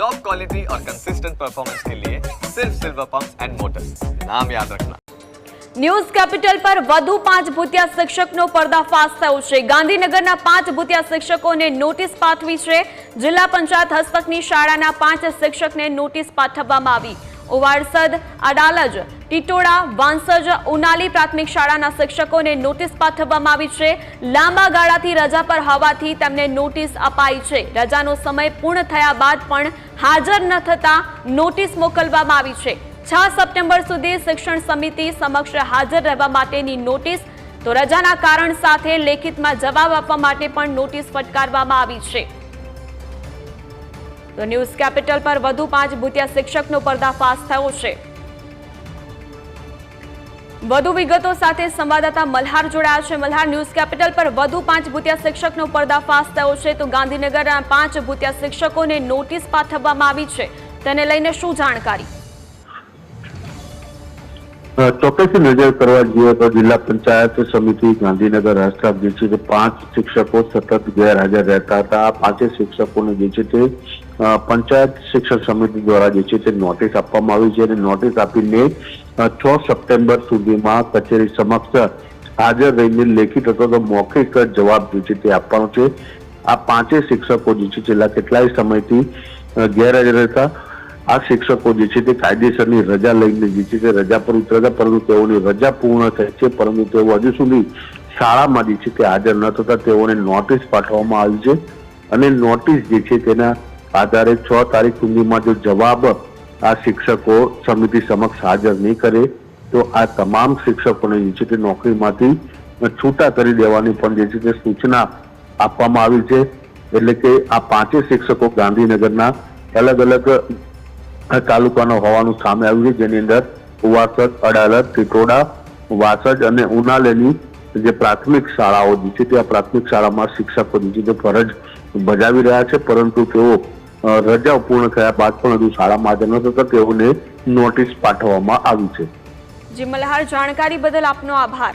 Top quality और consistent performance के लिए सिर्फ सिल्वर पंप्स एंड मोटर्स, नाम याद रखना। ન્યૂઝ કેપિટલ પર વધુ 5 ભૂતિયા શિક્ષકનો પર્દાફાશ થયો છે। ગાંધીનગરના 5 ભૂતિયા શિક્ષકોને નોટિસ પાઠવી છે। જિલ્લા પંચાયત હસ્તકની શાળાના 5 શિક્ષકને નોટિસ પાઠવવામાં આવી। ઓવારસદ, અડાલજ, ટીટોડા, વાંસજ, ઉનાલી પ્રાથમિક શાળાના શિક્ષકોને નોટિસ પાઠવવામાં આવી છે। લાંબા ગાળાથી રજા પર હોવાથી તેમને નોટિસ અપાઈ છે। રજાનો સમય પૂર્ણ થયા બાદ પણ હાજર ન થતા નોટિસ મોકલવામાં આવી છે। 6 સપ્ટેમ્બર સુધી શિક્ષણ સમિતિ સમક્ષ હાજર રહેવા માટેની નોટિસ તો રજાના કારણ સાથે લેખિતમાં જવાબ આપવા માટે પણ નોટિસ ફટકારવામાં આવી છે। તો ન્યૂઝ કેપિટલ પર વધુ 5 ભૂતિયા શિક્ષકનો પર્દાફાશ થયો છે। વધુ વિગતો સાથે સંવાદદાતા મલ્હાર જોડાયા છે। મલ્હાર, ન્યૂઝ કેપિટલ પર વધુ 5 ભૂતિયા શિક્ષકનો પર્દાફાશ થયો છે, તો ગાંધીનગરના 5 ભૂતિયા શિક્ષકોને નોટિસ પાઠવવામાં આવી છે, તેને લઈને શું જાણકારી? ચોક્કસથી નજર કરવા જઈએ તો જિલ્લા પંચાયત સમિતિ ગાંધીનગર હસ્તક જે છે તે 5 શિક્ષકો સતત ગેરહાજર રહેતા હતા। આ 5 શિક્ષકોને જે છે તે પંચાયત શિક્ષણ સમિતિ દ્વારા જે છે તે નોટિસ આપવામાં આવી છે અને નોટિસ આપીને 6 સપ્ટેમ્બર સુધીમાં કચેરી સમક્ષ હાજર રહીને લેખિત અથવા તો મૌખિક જવાબ જે છે તે આપવાનો છે। આ 5 શિક્ષકો જે છે છેલ્લા કેટલાય સમયથી ગેરહાજર હતા। આ શિક્ષકો જે છે તે કાયદેસરની રજા લઈને જે છે તે રજા પર ઉતર્યા, પરંતુ તેઓની રજા પૂર્ણ થઈ છે, પરંતુ તેઓ હજુ સુધી શાળામાં જે છે તે હાજર ન થતા તેઓને નોટિસ પાઠવવામાં આવી છે અને નોટિસ જે છે તેના આધારે 6 તારીખ સુધીમાં જો જવાબ આ શિક્ષકો સમિતિ સમક્ષ હાજર નહીં કરે તો આ તમામ શિક્ષકોને જે છે તે નોકરીમાંથી છૂટા કરી દેવાની પણ જે છે તે સૂચના આપવામાં આવી છે। એટલે કે આ 5 શિક્ષકો ગાંધીનગરના અલગ અલગ તાલુકાનો હોવાનું સામે આવ્યું છે, જેની અંદર વાસદ, અડાલજ, ટીટોડા, વાસદ અને ઉનાલેની જે પ્રાથમિક શાળાઓ જે છે તે આ પ્રાથમિક શાળામાં શિક્ષકો જે છે તે ફરજ બજાવી રહ્યા છે, પરંતુ તેઓ રજા પૂર્ણ થયા બાદ પણ હજુ શાળામાં હાજર ન થતા તેઓને નોટિસ પાઠવવામાં આવી છે। જી મલ્હાર, જાણકારી બદલ આપનો આભાર।